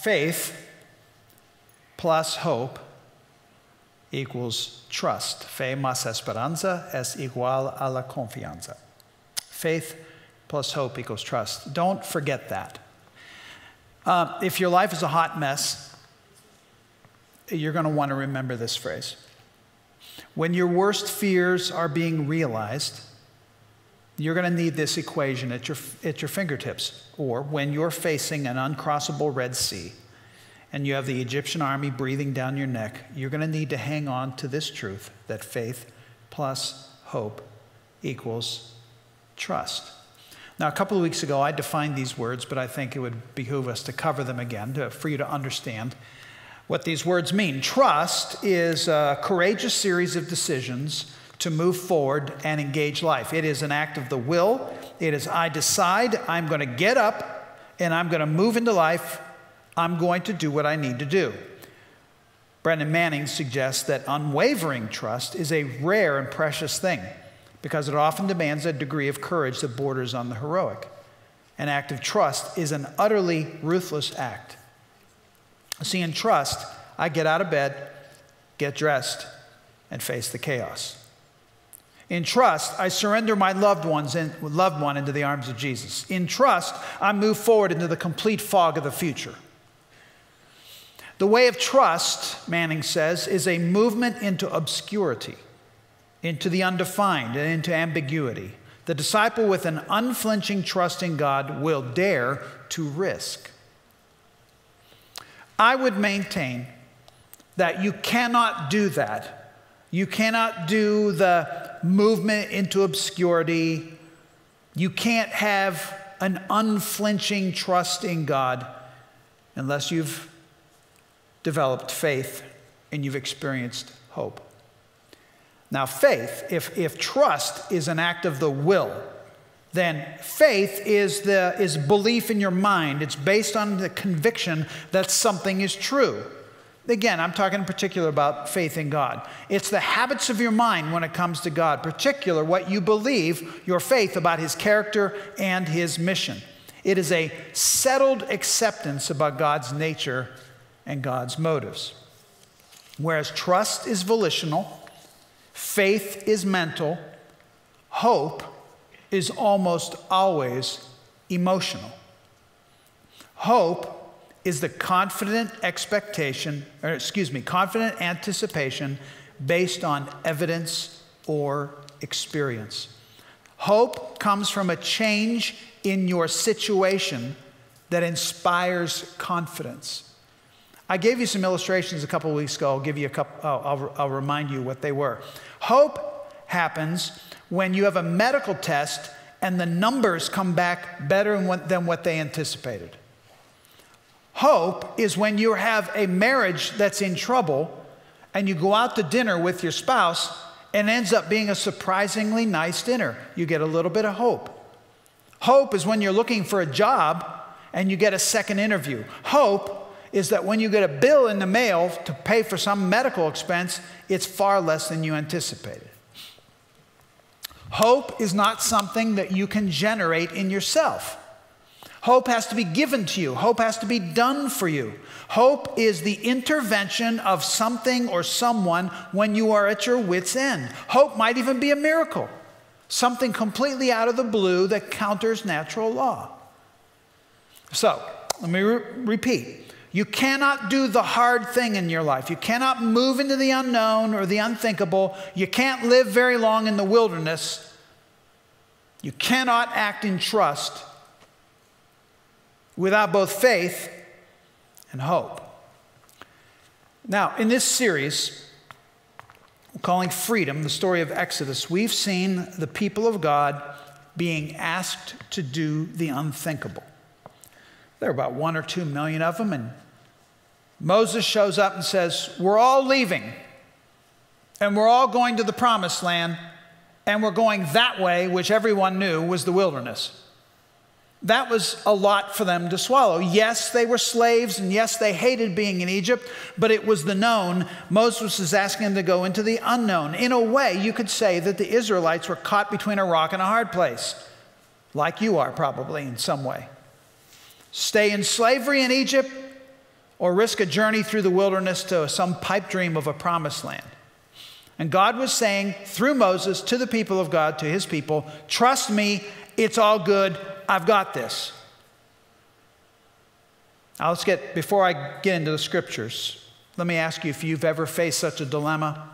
Faith plus hope equals trust. Fe más esperanza es igual a la confianza. Faith plus hope equals trust. Don't forget that. If your life is a hot mess, you're going to want to remember this phrase. When your worst fears are being realized, you're going to need this equation at your fingertips. Or when you're facing an uncrossable Red Sea and you have the Egyptian army breathing down your neck, you're going to need to hang on to this truth that faith plus hope equals trust. Now, a couple of weeks ago, I defined these words, but I think it would behoove us to cover them again for you to understand what these words mean. Trust is a courageous series of decisions to move forward and engage life. It is an act of the will. It is, I decide I'm going to get up and I'm going to move into life. I'm going to do what I need to do. Brendan Manning suggests that unwavering trust is a rare and precious thing because it often demands a degree of courage that borders on the heroic. An act of trust is an utterly ruthless act. See, in trust, I get out of bed, get dressed, and face the chaos. In trust, I surrender my loved one into the arms of Jesus. In trust, I move forward into the complete fog of the future. The way of trust, Manning says, is a movement into obscurity, into the undefined, and into ambiguity. The disciple with an unflinching trust in God will dare to risk. I would maintain that you cannot do that. You cannot do the movement into obscurity. You can't have an unflinching trust in God unless you've developed faith and you've experienced hope. Now, faith, if trust is an act of the will, then faith is belief in your mind. It's based on the conviction that something is true. Again, I'm talking in particular about faith in God. It's the habits of your mind when it comes to God, particular what you believe, your faith about His character and His mission. It is a settled acceptance about God's nature and God's motives. Whereas trust is volitional, faith is mental, hope is almost always emotional. Hope is the confident confident anticipation based on evidence or experience. Hope comes from a change in your situation that inspires confidence. I gave you some illustrations a couple of weeks ago. I'll give you a couple. I'll remind you what they were. Hope happens when you have a medical test and the numbers come back better than what they anticipated. Hope is when you have a marriage that's in trouble and you go out to dinner with your spouse and it ends up being a surprisingly nice dinner. You get a little bit of hope. Hope is when you're looking for a job and you get a second interview. Hope is that when you get a bill in the mail to pay for some medical expense, it's far less than you anticipated. Hope is not something that you can generate in yourself. Hope has to be given to you. Hope has to be done for you. Hope is the intervention of something or someone when you are at your wit's end. Hope might even be a miracle, something completely out of the blue that counters natural law. So, let me repeat. You cannot do the hard thing in your life. You cannot move into the unknown or the unthinkable. You can't live very long in the wilderness. You cannot act in trust without both faith and hope. Now, in this series, we're calling Freedom, the story of Exodus, we've seen the people of God being asked to do the unthinkable. There are about 1 or 2 million of them, and Moses shows up and says, we're all leaving, and we're all going to the promised land, and we're going that way, which everyone knew was the wilderness. That was a lot for them to swallow. Yes, they were slaves, and yes, they hated being in Egypt, but it was the known. Moses is asking them to go into the unknown. In a way, you could say that the Israelites were caught between a rock and a hard place, like you are probably in some way. Stay in slavery in Egypt, or risk a journey through the wilderness to some pipe dream of a promised land. And God was saying through Moses to the people of God, to his people, trust me, it's all good, I've got this. Now before I get into the scriptures, let me ask you if you've ever faced such a dilemma.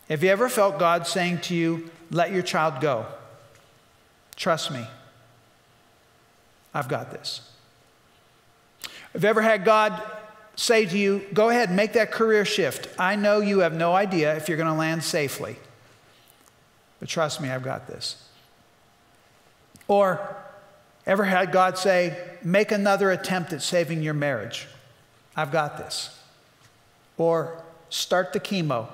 Have you ever felt God saying to you, let your child go? Trust me, I've got this. Have you ever had God say to you, go ahead and make that career shift. I know you have no idea if you're going to land safely, but trust me, I've got this. Or ever had God say, make another attempt at saving your marriage. I've got this. Or start the chemo.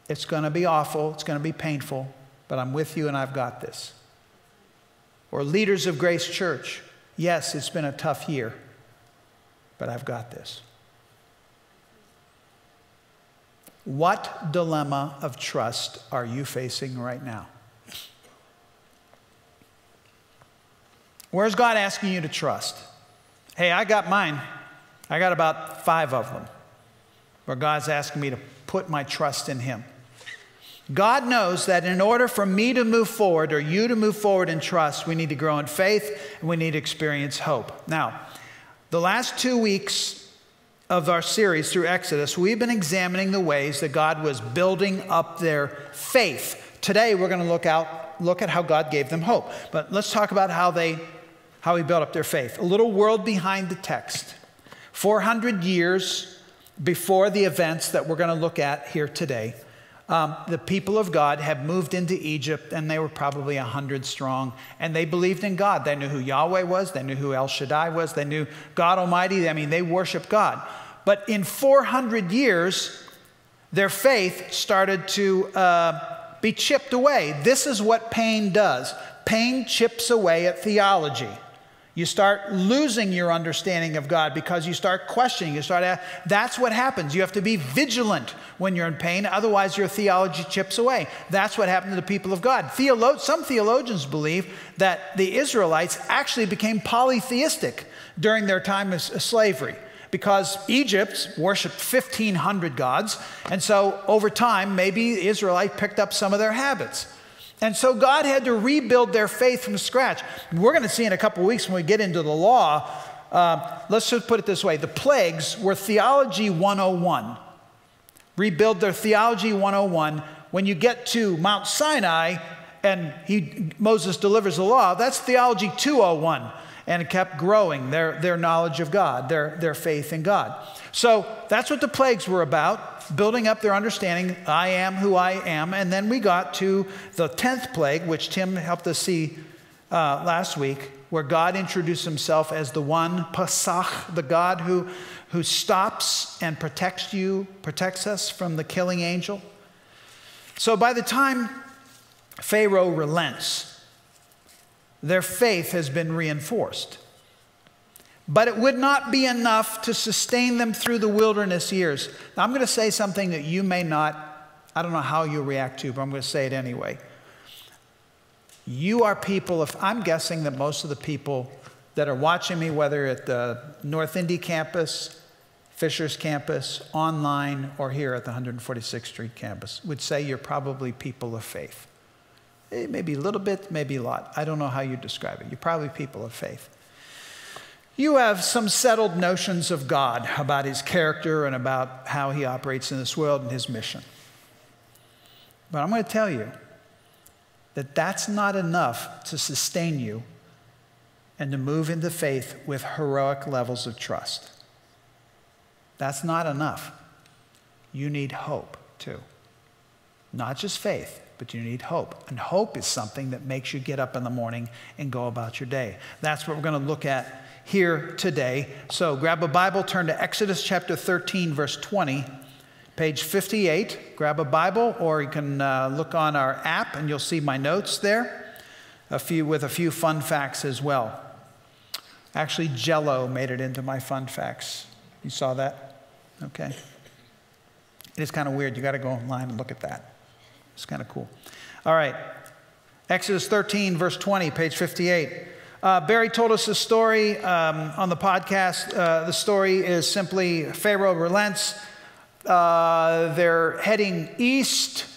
It's going to be awful. It's going to be painful, but I'm with you and I've got this. Or leaders of Grace Church. Yes, it's been a tough year, but I've got this. What dilemma of trust are you facing right now? Where's God asking you to trust? Hey, I got mine. I got about 5 of them where God's asking me to put my trust in him. God knows that in order for me to move forward or you to move forward in trust, we need to grow in faith and we need to experience hope. Now, the last 2 weeks of our series through Exodus, we've been examining the ways that God was building up their faith. Today, we're going to look at how God gave them hope. But let's talk about how he built up their faith. A little world behind the text. 400 years before the events that we're going to look at here today, the people of God had moved into Egypt, and they were probably 100 strong, and they believed in God. They knew who Yahweh was. They knew who El Shaddai was. They knew God Almighty. I mean, they worshiped God. But in 400 years, their faith started to be chipped away. This is what pain does. Pain chips away at theology. You start losing your understanding of God because you start questioning. That's what happens. You have to be vigilant when you're in pain. Otherwise, your theology chips away. That's what happened to the people of God. Some theologians believe that the Israelites actually became polytheistic during their time of slavery, because Egypt worshipped 1,500 gods. And so over time, maybe the Israelites picked up some of their habits. And so God had to rebuild their faith from scratch. We're going to see in a couple of weeks when we get into the law, let's just put it this way. The plagues were theology 101. Rebuild their theology 101. When you get to Mount Sinai and Moses delivers the law, that's theology 201. And it kept growing, their knowledge of God, their faith in God. So that's what the plagues were about, building up their understanding, I am who I am. And then we got to the 10th plague, which Tim helped us see last week, where God introduced himself as the one, Pesach, the God who stops and protects us from the killing angel. So by the time Pharaoh relents, their faith has been reinforced. But it would not be enough to sustain them through the wilderness years. Now, I'm going to say something that you may not, I don't know how you'll react to, but I'm going to say it anyway. You are people, I'm guessing that most of the people that are watching me, whether at the North Indy campus, Fisher's campus, online, or here at the 146th Street campus, would say you're probably people of faith. Maybe a little bit, maybe a lot. I don't know how you describe it. You're probably people of faith. You have some settled notions of God, about his character and about how he operates in this world and his mission. But I'm going to tell you that that's not enough to sustain you and to move into faith with heroic levels of trust. That's not enough. You need hope too. Not just faith, but you need hope. And hope is something that makes you get up in the morning and go about your day. That's what we're going to look at here today. So grab a Bible, turn to Exodus chapter 13, verse 20, page 58. Grab a Bible, or you can look on our app and you'll see my notes there, with a few fun facts as well. Actually, Jell-O made it into my fun facts. You saw that? Okay. It is kind of weird. You got to go online and look at that. It's kind of cool. All right. Exodus 13, verse 20, page 58. Barry told us a story on the podcast. The story is simply Pharaoh relents. They're heading east.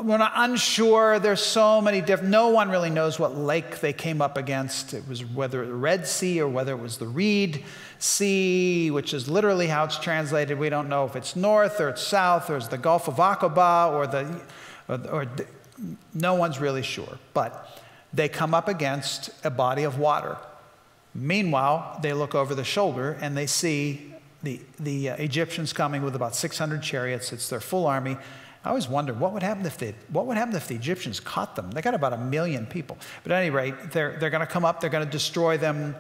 We're not unsure. There's so many different. No one really knows what lake they came up against. It was whether the Red Sea or whether it was the Reed Sea, which is literally how it's translated. We don't know if it's north or it's south or it's the Gulf of Aqaba or no one's really sure. But they come up against a body of water. Meanwhile, they look over the shoulder and they see the Egyptians coming with about 600 chariots. It's their full army. I always wondered what would happen if the Egyptians caught them. They got about 1 million people. But at any rate, they're going to come up. They're going to destroy them.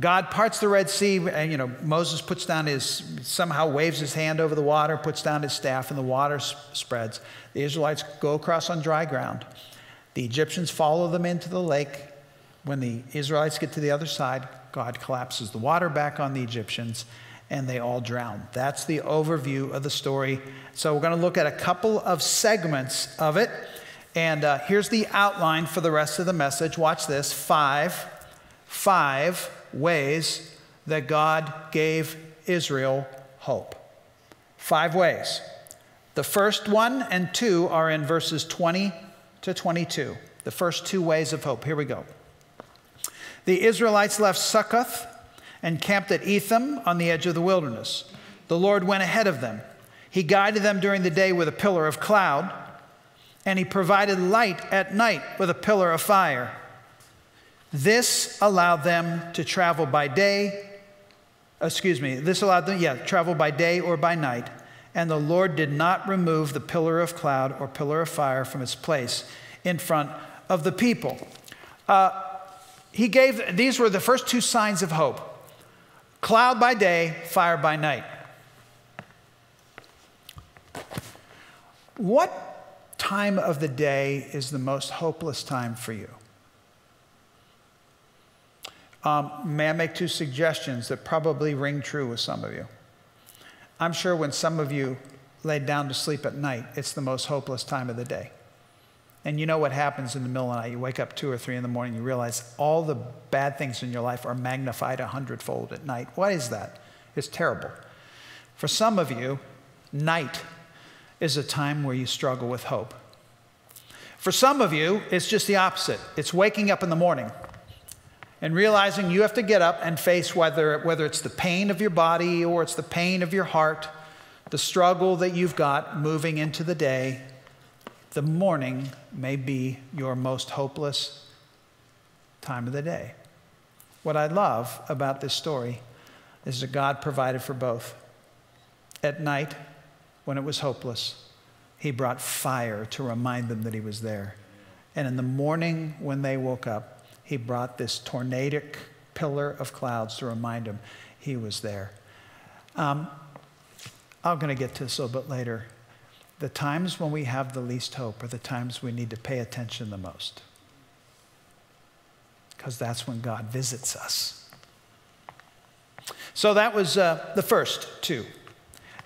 God parts the Red Sea, and Moses somehow waves his hand over the water, puts down his staff, and the water spreads. The Israelites go across on dry ground. The Egyptians follow them into the lake. When the Israelites get to the other side, God collapses the water back on the Egyptians, and they all drown. That's the overview of the story. So we're going to look at a couple of segments of it. And here's the outline for the rest of the message. Watch this. Five ways that God gave Israel hope. 5 ways. The first one and 2 are in verses 20 to 22. The first 2 ways of hope. Here we go. The Israelites left Succoth and camped at Etham on the edge of the wilderness. The Lord went ahead of them. He guided them during the day with a pillar of cloud, and he provided light at night with a pillar of fire. This allowed them to travel by day. Travel by day or by night. And the Lord did not remove the pillar of cloud or pillar of fire from its place in front of the people. These were the first 2 signs of hope. Cloud by day, fire by night. What time of the day is the most hopeless time for you? May I make 2 suggestions that probably ring true with some of you? I'm sure when some of you lay down to sleep at night, it's the most hopeless time of the day. And you know what happens in the middle of the night? You wake up 2 or 3 in the morning, you realize all the bad things in your life are magnified 100-fold at night. What is that? It's terrible. For some of you, night is a time where you struggle with hope. For some of you, it's just the opposite. It's waking up in the morning and realizing you have to get up and face whether it's the pain of your body or it's the pain of your heart, the struggle that you've got moving into the day. The morning may be your most hopeless time of the day. What I love about this story is that God provided for both. At night, when it was hopeless, he brought fire to remind them that he was there. And in the morning when they woke up, he brought this tornadic pillar of clouds to remind them he was there. I'm going to get to this a little bit later. The times when we have the least hope are the times we need to pay attention the most. Because that's when God visits us. So that was the first 2.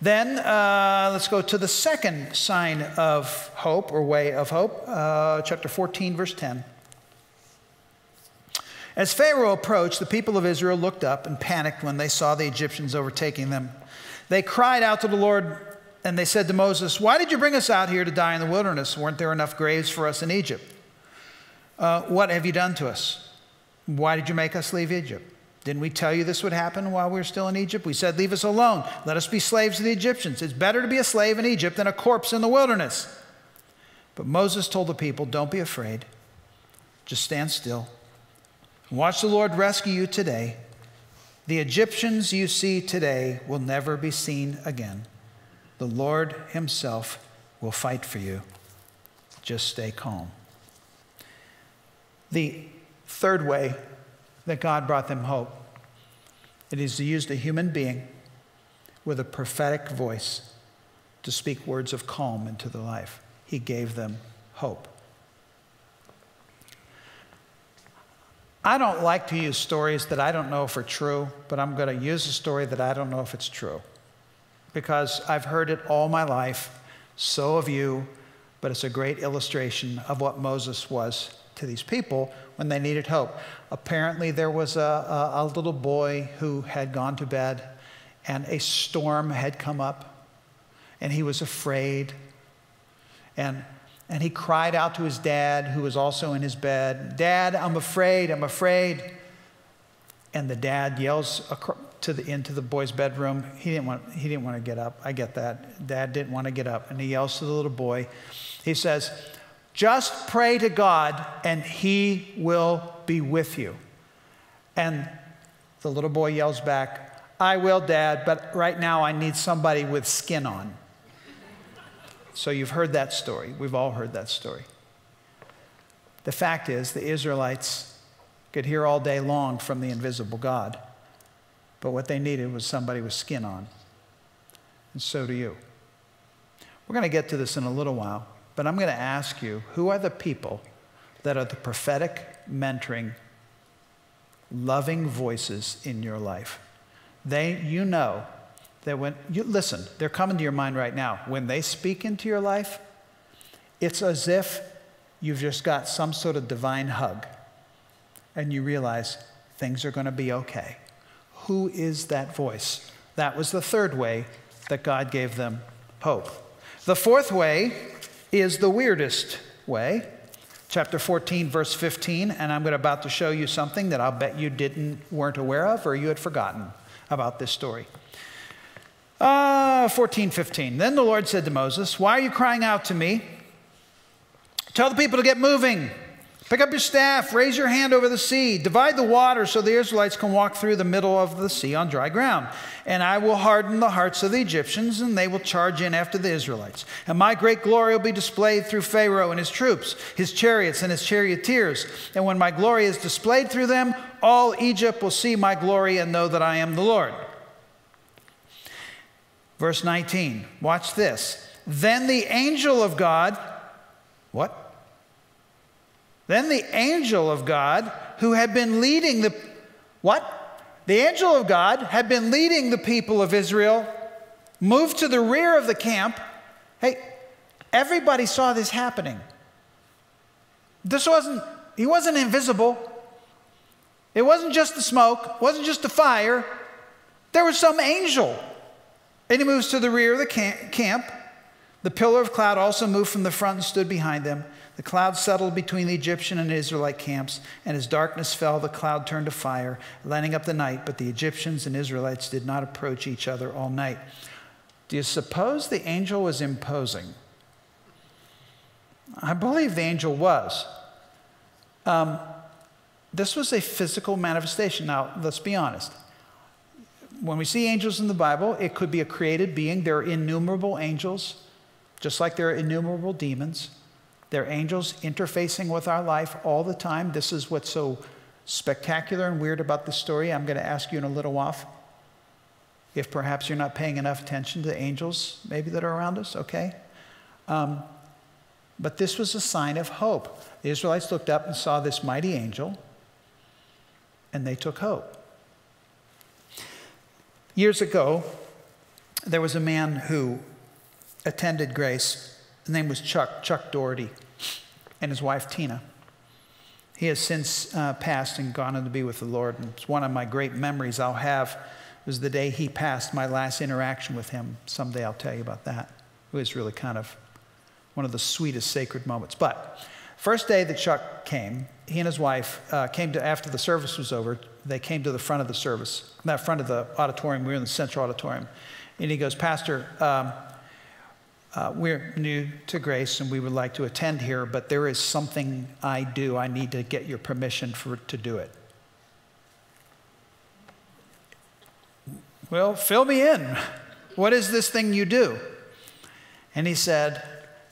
Then let's go to the second sign of hope or way of hope. Chapter 14, verse 10. As Pharaoh approached, the people of Israel looked up and panicked when they saw the Egyptians overtaking them. They cried out to the Lord, and they said to Moses, "Why did you bring us out here to die in the wilderness? Weren't there enough graves for us in Egypt? What have you done to us? Why did you make us leave Egypt? Didn't we tell you this would happen while we were still in Egypt? We said, leave us alone. Let us be slaves to the Egyptians. It's better to be a slave in Egypt than a corpse in the wilderness." But Moses told the people, "Don't be afraid. Just stand still. Watch the Lord rescue you today. The Egyptians you see today will never be seen again. The Lord himself will fight for you. Just stay calm." The third way that God brought them hope, it is to use a human being with a prophetic voice to speak words of calm into their life. He gave them hope. I don't like to use stories that I don't know if are true, but I'm going to use a story that I don't know if it's true. Because I've heard it all my life, so have you, but it's a great illustration of what Moses was to these people when they needed hope. Apparently there was a little boy who had gone to bed and a storm had come up and he was afraid. And he cried out to his dad, who was also in his bed, "Dad, I'm afraid, I'm afraid." And the dad yells into the boy's bedroom. He didn't want to get up. I get that. Dad didn't want to get up. And he yells to the little boy. He says, "Just pray to God and he will be with you." And the little boy yells back, "I will, Dad, but right now I need somebody with skin on." So you've heard that story. We've all heard that story. The fact is, the Israelites could hear all day long from the invisible God, but what they needed was somebody with skin on. And so do you. We're going to get to this in a little while, but I'm going to ask you, who are the people that are the prophetic, mentoring, loving voices in your life? You know that when you listen, they're coming to your mind right now. When they speak into your life, it's as if you've just got some sort of divine hug and you realize things are going to be okay. Who is that voice? That was the third way that God gave them hope. The fourth way is the weirdest way. Chapter 14, verse 15, and I'm about to show you something that I'll bet you weren't aware of or you had forgotten about this story. 14:15. Then the Lord said to Moses, "Why are you crying out to me? Tell the people to get moving. Pick up your staff, raise your hand over the sea, divide the water so the Israelites can walk through the middle of the sea on dry ground. And I will harden the hearts of the Egyptians, and they will charge in after the Israelites. And my great glory will be displayed through Pharaoh and his troops, his chariots and his charioteers. And when my glory is displayed through them, all Egypt will see my glory and know that I am the Lord." Verse 19, watch this. Then the angel of God, what? Then the angel of God who had been leading the, what? The angel of God had been leading the people of Israel, moved to the rear of the camp. Hey, everybody saw this happening. He wasn't invisible. It wasn't just the smoke, it wasn't just the fire. There was some angel. And he moves to the rear of the camp. The pillar of cloud also moved from the front and stood behind them. The cloud settled between the Egyptian and Israelite camps, and as darkness fell, the cloud turned to fire, lighting up the night. But the Egyptians and Israelites did not approach each other all night. Do you suppose the angel was imposing? I believe the angel was. This was a physical manifestation. Now, let's be honest. When we see angels in the Bible, it could be a created being. There are innumerable angels, just like there are innumerable demons. There are angels interfacing with our life all the time. This is what's so spectacular and weird about this story. I'm going to ask you in a little while if perhaps you're not paying enough attention to the angels maybe that are around us, okay? But this was a sign of hope. The Israelites looked up and saw this mighty angel, and they took hope. Years ago, there was a man who attended Grace. His name was Chuck Doherty, and his wife Tina. He has since passed and gone on to be with the Lord. And it's one of my great memories I'll have was the day he passed, my last interaction with him. Someday I'll tell you about that. It was really kind of one of the sweetest sacred moments. But first day that Chuck came, he and his wife came to, after the service was over, they came to the front of the service, not front of the auditorium. We were in the central auditorium. And he goes, "Pastor, we're new to Grace and we would like to attend here, but there is something I do. I need to get your permission to do it." "Well, fill me in. What is this thing you do?" And he said,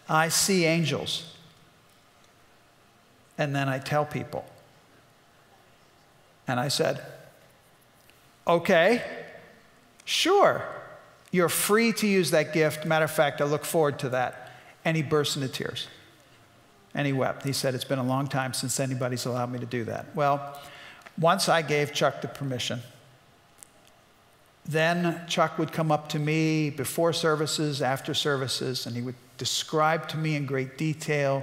"I see angels. And then I tell people." And I said, "Okay, sure. You're free to use that gift. Matter of fact, I look forward to that." And he burst into tears. And he wept. He said, "It's been a long time since anybody's allowed me to do that." Well, once I gave Chuck the permission, then Chuck would come up to me before services, after services, and he would describe to me in great detail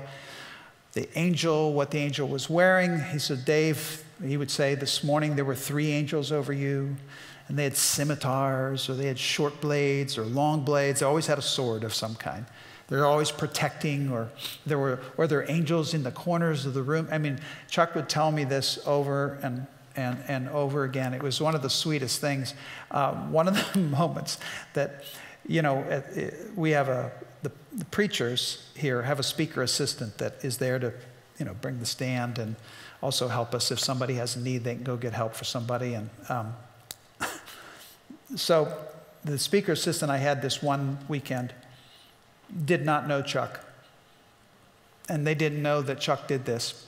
the angel, what the angel was wearing. He said, Dave, he would say, this morning there were 3 angels over you, and they had scimitars, or they had short blades or long blades. They always had a sword of some kind. They're always protecting, or there were angels in the corners of the room. I mean, Chuck would tell me this over and over again. It was one of the sweetest things. One of the moments that, we have the preachers here have a speaker assistant that is there to, bring the stand and also help us if somebody has a need. They can go get help for somebody. And so the speaker assistant I had this one weekend did not know Chuck, and they didn't know that Chuck did this.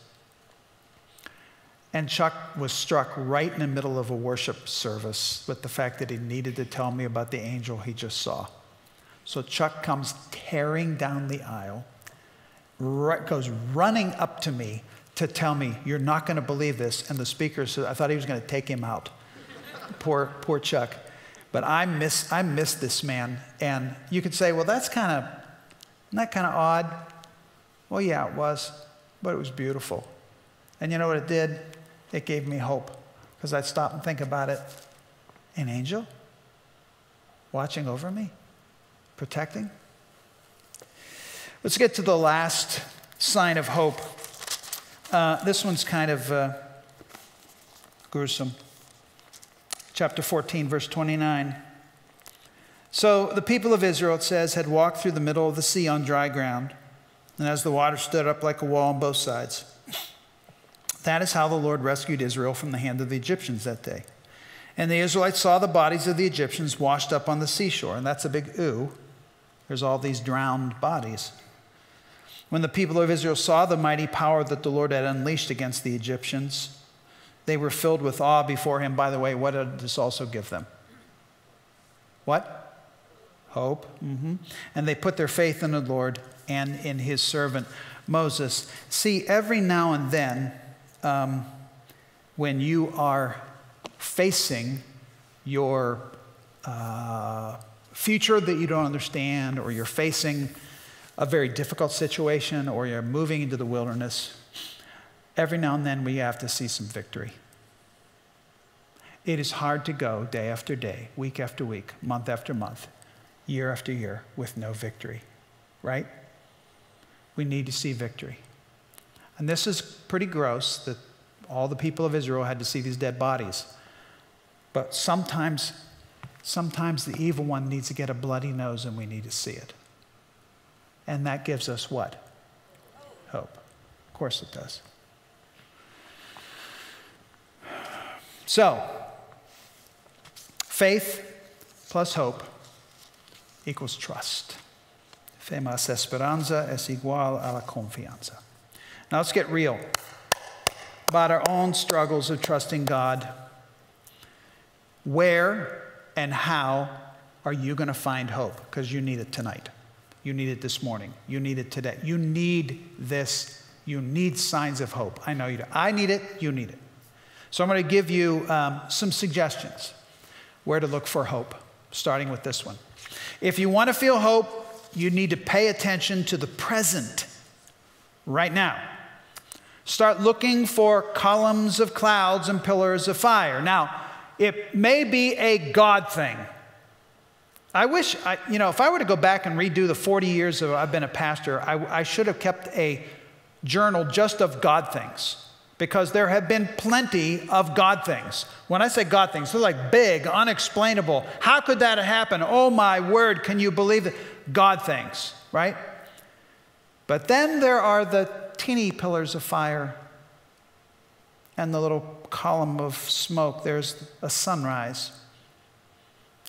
And Chuck was struck right in the middle of a worship service with the fact that he needed to tell me about the angel he just saw. So Chuck comes tearing down the aisle, goes running up to me to tell me, you're not going to believe this. And the speaker said, I thought he was going to take him out. Poor Chuck. But I miss this man. And you could say, well, isn't that kind of odd? Well, yeah, it was, but it was beautiful. And you know what it did? It gave me hope, because I'd stop and think about it. An angel watching over me, protecting. Let's get to the last sign of hope. This one's kind of gruesome. Chapter 14, verse 29. So the people of Israel, it says, had walked through the middle of the sea on dry ground, and as the water stood up like a wall on both sides. That is how the Lord rescued Israel from the hand of the Egyptians that day. And the Israelites saw the bodies of the Egyptians washed up on the seashore. And that's a big ooh. There's all these drowned bodies. When the people of Israel saw the mighty power that the Lord had unleashed against the Egyptians, they were filled with awe before him. By the way, what did this also give them? What? Hope. Mm-hmm. And they put their faith in the Lord and in his servant Moses. See, every now and then, when you are facing your future that you don't understand, or you're facing a very difficult situation, or you're moving into the wilderness, every now and then we have to see some victory. It is hard to go day after day, week after week, month after month, year after year with no victory, right? We need to see victory. And this is pretty gross that all the people of Israel had to see these dead bodies. But sometimes the evil one needs to get a bloody nose and we need to see it. And that gives us what? Hope. Of course it does. So, faith plus hope equals trust. Fe más esperanza es igual a la confianza. Now let's get real about our own struggles of trusting God. Where and how are you going to find hope? Because you need it tonight. You need it this morning. You need it today. You need this. You need signs of hope. I know you do. I need it. You need it. So I'm going to give you some suggestions where to look for hope, starting with this one. If you want to feel hope, you need to pay attention to the present right now. Start looking for columns of clouds and pillars of fire. Now, it may be a God thing. I wish, if I were to go back and redo the 40 years I've been a pastor, I should have kept a journal just of God things, because there have been plenty of God things. When I say God things, they're like big, unexplainable. How could that happen? Oh my word, can you believe it? God things, right? But then there are the teeny pillars of fire and the little column of smoke. There's a sunrise,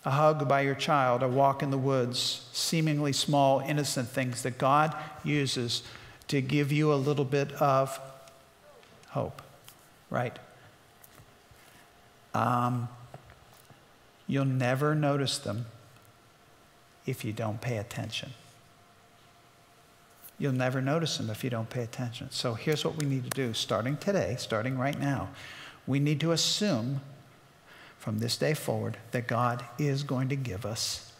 a hug by your child, a walk in the woods, seemingly small, innocent things that God uses to give you a little bit of hope, right? You'll never notice them if you don't pay attention. You'll never notice them if you don't pay attention. So here's what we need to do, starting today, starting right now. We need to assume from this day forward that God is going to give us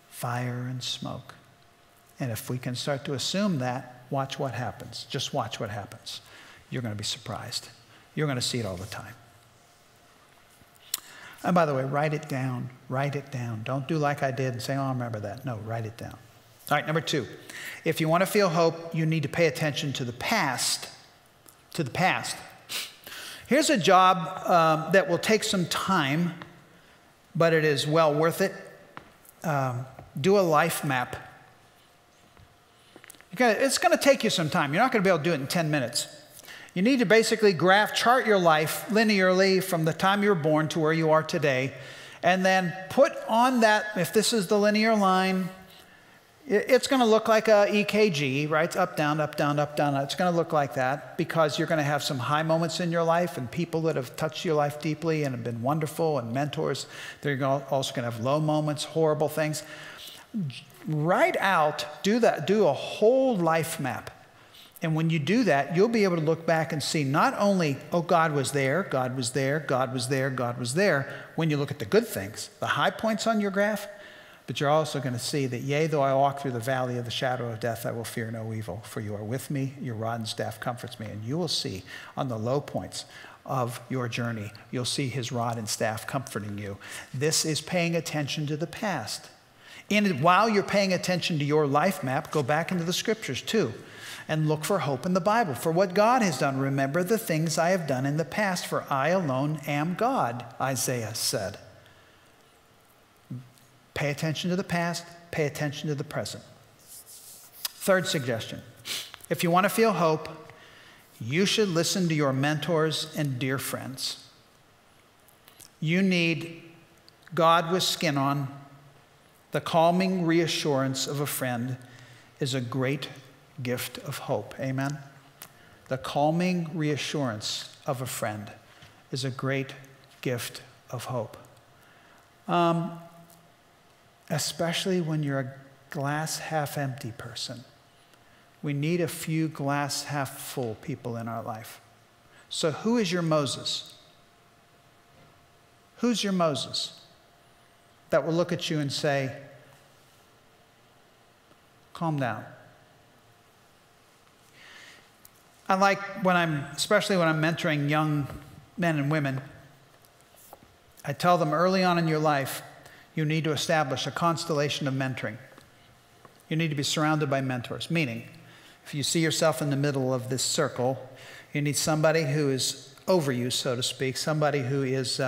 fire and smoke And if we can start to assume that, watch what happens. Just watch what happens. You're going to be surprised. You're going to see it all the time. And by the way, write it down. Write it down. Don't do like I did and say, oh, I remember that. No, write it down. All right, number 2. If you want to feel hope, you need to pay attention to the past. To the past. Here's a job that will take some time, but it is well worth it. Do a life map. It's going to take you some time. You're not going to be able to do it in 10 minutes. You need to basically chart your life linearly from the time you were born to where you are today, and then put on that, if this is the linear line, it's going to look like a EKG, right? It's up, down, up, down, up, down. It's going to look like that because you're going to have some high moments in your life and people that have touched your life deeply and have been wonderful and mentors. They're also going to have low moments, horrible things. Write out, do a whole life map. And when you do that, you'll be able to look back and see not only, oh, God was there, God was there, God was there, God was there, when you look at the good things, the high points on your graph, but you're also going to see that, yea, though I walk through the valley of the shadow of death, I will fear no evil, for you are with me, your rod and staff comforts me. And you will see on the low points of your journey, you'll see his rod and staff comforting you. This is paying attention to the past. And while you're paying attention to your life map, go back into the scriptures too and look for hope in the Bible, for what God has done. Remember the things I have done in the past, for I alone am God, Isaiah said. Pay attention to the past, pay attention to the present. Third suggestion, if you want to feel hope, you should listen to your mentors and dear friends. You need God with skin on. The calming reassurance of a friend is a great gift of hope. Amen? The calming reassurance of a friend is a great gift of hope. Especially when you're a glass half empty person. We need a few glass half full people in our life. So who is your Moses? Who's your Moses that will look at you and say, calm down? I like especially when I'm mentoring young men and women, I tell them early on in your life, you need to establish a constellation of mentoring. You need to be surrounded by mentors, meaning if you see yourself in the middle of this circle, you need somebody who is over you, so to speak, somebody who is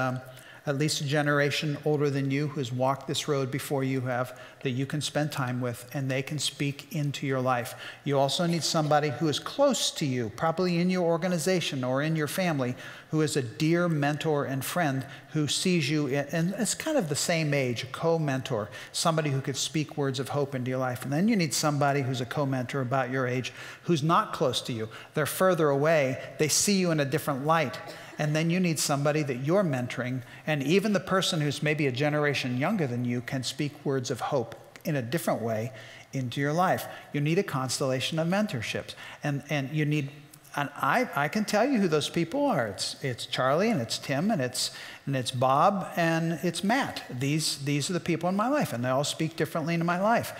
at least a generation older than you, who's walked this road before you have, that you can spend time with, and they can speak into your life. You also need somebody who is close to you, probably in your organization or in your family, who is a dear mentor and friend who sees you, and it's kind of the same age, a co-mentor, somebody who could speak words of hope into your life. And then you need somebody who's a co-mentor about your age, who's not close to you. They're further away. They see you in a different light. And then you need somebody that you're mentoring, and even the person who's maybe a generation younger than you can speak words of hope in a different way into your life. You need a constellation of mentorships. And you need, and I can tell you who those people are. It's Charlie, and it's Tim, and it's Bob, and it's Matt. These are the people in my life, and they all speak differently into my life.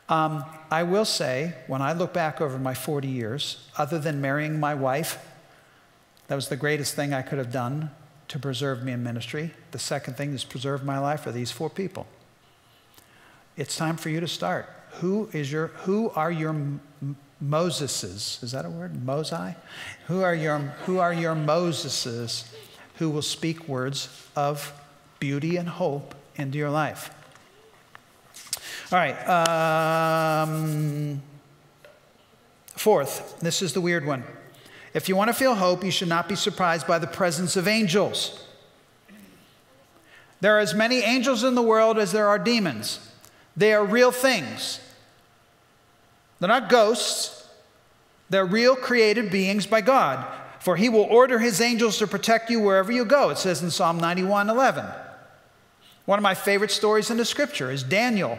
I will say, when I look back over my 40 years, other than marrying my wife, that was the greatest thing I could have done to preserve me in ministry. The second thing that's preserved my life are these 4 people. It's time for you to start. Who are your Moseses? Is that a word? Mosai? Who are your Moseses who will speak words of beauty and hope into your life? All right. Fourth, this is the weird one. If you want to feel hope, you should not be surprised by the presence of angels. There are as many angels in the world as there are demons. They are real things. They're not ghosts. They're real created beings by God. For he will order his angels to protect you wherever you go. It says in Psalm 91:11. One of my favorite stories in the scripture is Daniel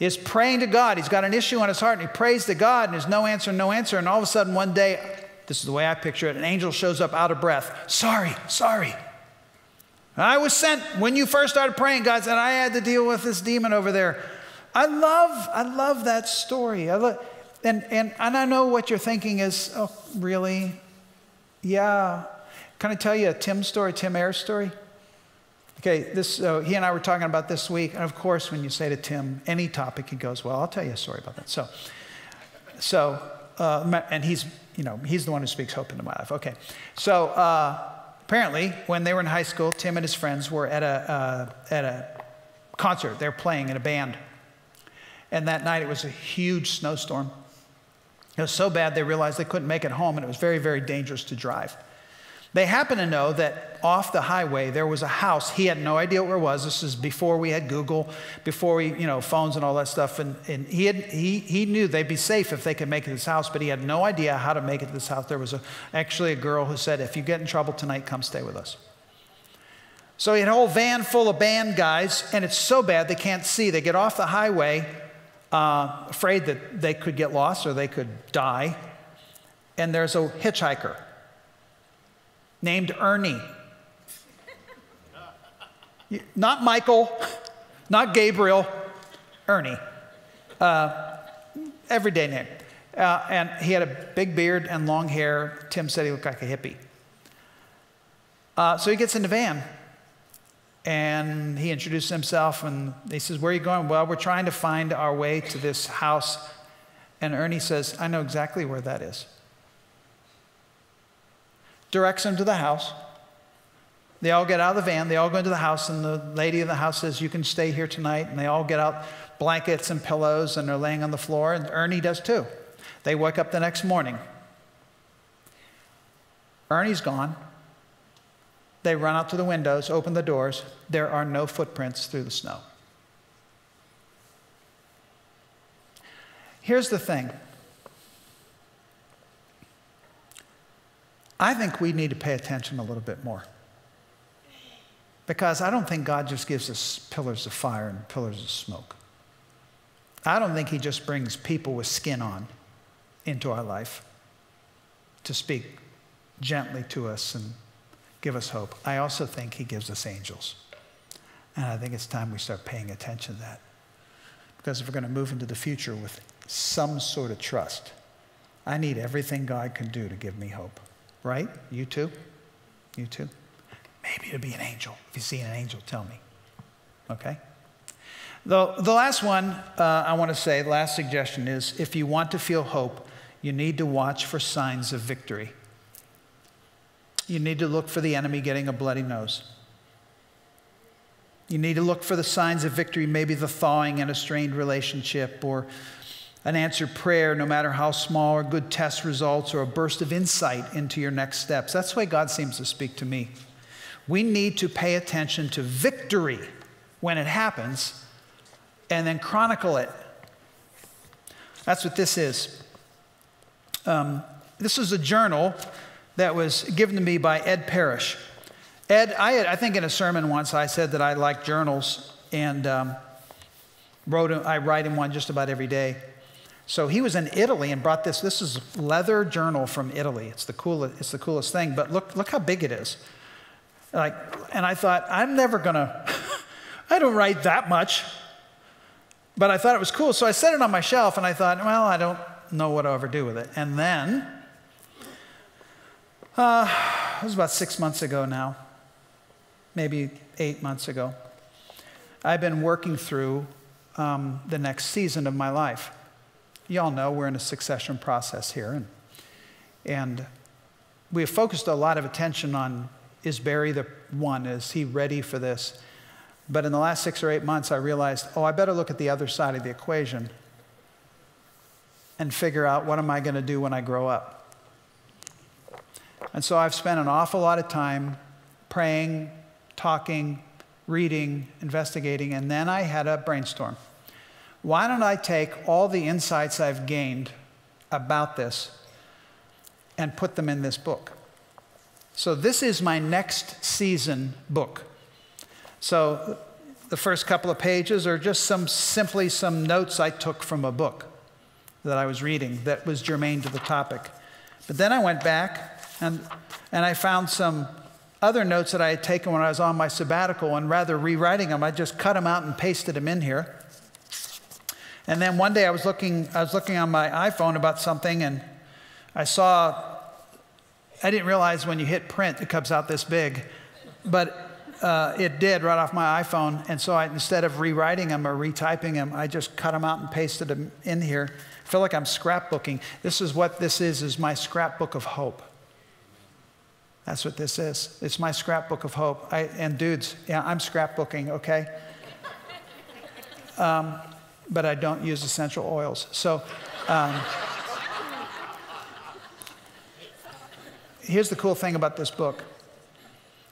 is praying to God. He's got an issue on his heart, and he prays to God, and there's no answer, no answer. And all of a sudden one day, this is the way I picture it, an angel shows up out of breath. Sorry. I was sent when you first started praying, God said, I had to deal with this demon over there. I love that story. And I know what you're thinking is, oh, really? Yeah. Can I tell you a Tim Ayers story? Okay, he and I were talking about this week, and of course, when you say to Tim any topic, he goes, well, I'll tell you a story about that. And he's the one who speaks hope into my life. Okay, so apparently, when they were in high school, Tim and his friends were at a concert. They were playing in a band. And that night, it was a huge snowstorm. It was so bad, they realized they couldn't make it home, and it was very, very dangerous to drive. They happened to know that off the highway, there was a house. He had no idea where it was. This is before we had Google, before we, phones and all that stuff. And he knew they'd be safe if they could make it to this house, but he had no idea how to make it to this house. There was actually a girl who said, if you get in trouble tonight, come stay with us. So he had a whole van full of band guys, and it's so bad they can't see. They get off the highway, afraid that they could get lost or they could die. And there's a hitchhiker named Ernie. Not Michael, not Gabriel, Ernie. Everyday name. And he had a big beard and long hair. Tim said he looked like a hippie. So he gets in the van, and he introduces himself, and he says, where are you going? Well, we're trying to find our way to this house. And Ernie says, I know exactly where that is. Directs him to the house. They all get out of the van. They all go into the house, and the lady in the house says, you can stay here tonight. And they all get out blankets and pillows, and they're laying on the floor, and Ernie does too. They wake up the next morning. Ernie's gone. They run out to the windows, open the doors. There are no footprints through the snow. Here's the thing. I think we need to pay attention a little bit more. Because I don't think God just gives us pillars of fire and pillars of smoke. I don't think he just brings people with skin on into our life to speak gently to us and give us hope. I also think he gives us angels. And I think it's time we start paying attention to that. Because if we're going to move into the future with some sort of trust, I need everything God can do to give me hope. Right? You too? You too? Maybe it'll be an angel. If you see an angel, tell me. Okay? The last one I want to say, the last suggestion is, if you want to feel hope, you need to watch for signs of victory. You need to look for the enemy getting a bloody nose. You need to look for the signs of victory, maybe the thawing in a strained relationship, or an answered prayer, no matter how small, or good test results, or a burst of insight into your next steps. That's the way God seems to speak to me. We need to pay attention to victory when it happens, and then chronicle it. That's what this is. This is a journal that was given to me by Ed Parrish. Ed, I think in a sermon once I said that I like journals, and I write in one just about every day. So he was in Italy and brought this. This is a leather journal from Italy. It's the coolest thing. But look how big it is. And I thought, I'm never gonna. I don't write that much. But I thought it was cool, so I set it on my shelf, and I thought, well, I don't know what I'll ever do with it. And then, it was about 6 months ago now, maybe 8 months ago. I've been working through the next season of my life. You all know we're in a succession process here, and we have focused a lot of attention on, is Barry the one? Is he ready for this? But in the last 6 or 8 months, I realized, I better look at the other side of the equation and figure out, what am I going to do when I grow up? And so I've spent an awful lot of time praying, talking, reading, investigating, and then I had a brainstorm. Why don't I take all the insights I've gained about this and put them in this book? So this is my next season book. So the first couple of pages are just simply some notes I took from a book that I was reading that was germane to the topic. But then I went back and I found some other notes that I had taken when I was on my sabbatical, and rather rewriting them, I just cut them out and pasted them in here. And then one day I was looking on my iPhone about something, and I didn't realize when you hit print, it comes out this big, but it did right off my iPhone. And so instead of rewriting them or retyping them, I just cut them out and pasted them in here. I feel like I'm scrapbooking. This is what this is my scrapbook of hope. That's what this is. It's my scrapbook of hope. And dudes, yeah, I'm scrapbooking, okay? But I don't use essential oils. So here's the cool thing about this book.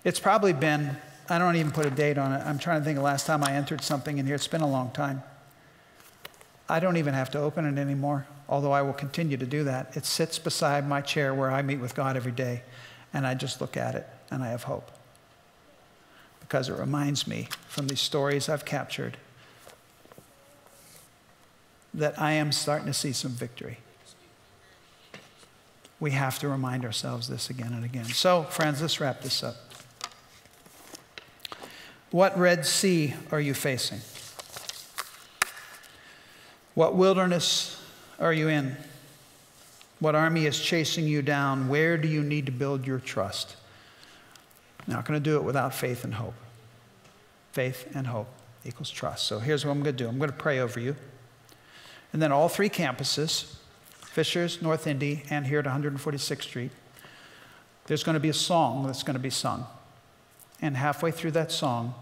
It's probably been, I don't even put a date on it. I'm trying to think of the last time I entered something in here. It's been a long time. I don't even have to open it anymore, although I will continue to do that. It sits beside my chair where I meet with God every day, and I just look at it, and I have hope. Because it reminds me from these stories I've captured that I am starting to see some victory. We have to remind ourselves this again and again. So, friends, let's wrap this up. What Red Sea are you facing? What wilderness are you in? What army is chasing you down? Where do you need to build your trust? You're not going to do it without faith and hope. Faith and hope equals trust. So here's what I'm going to do. I'm going to pray over you. And then all three campuses, Fishers, North Indy, and here at 146th Street, there's going to be a song that's going to be sung. And halfway through that song,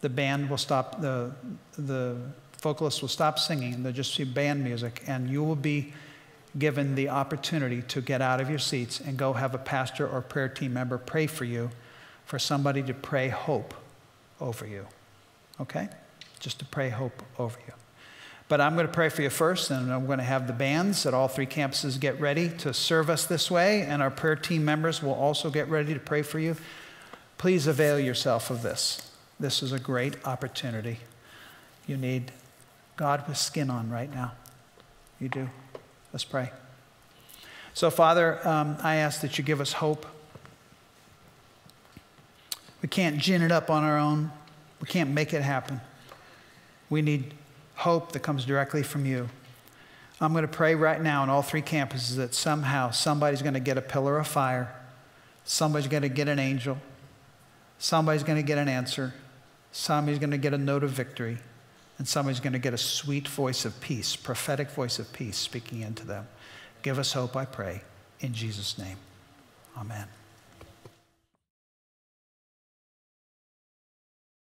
the band will stop, the vocalist will stop singing, and there'll just be band music, and you will be given the opportunity to get out of your seats and go have a pastor or prayer team member pray for you, for somebody to pray hope over you. Okay? Just to pray hope over you. But I'm going to pray for you first, and I'm going to have the bands at all three campuses get ready to serve us this way, and our prayer team members will also get ready to pray for you. Please avail yourself of this. This is a great opportunity. You need God with skin on right now. You do. Let's pray. So, Father, I ask that you give us hope. We can't gin it up on our own. We can't make it happen. We need hope that comes directly from you. I'm going to pray right now on all three campuses that somehow somebody's going to get a pillar of fire. Somebody's going to get an angel. Somebody's going to get an answer. Somebody's going to get a note of victory. And somebody's going to get a sweet voice of peace, prophetic voice of peace speaking into them. Give us hope, I pray, in Jesus' name. Amen.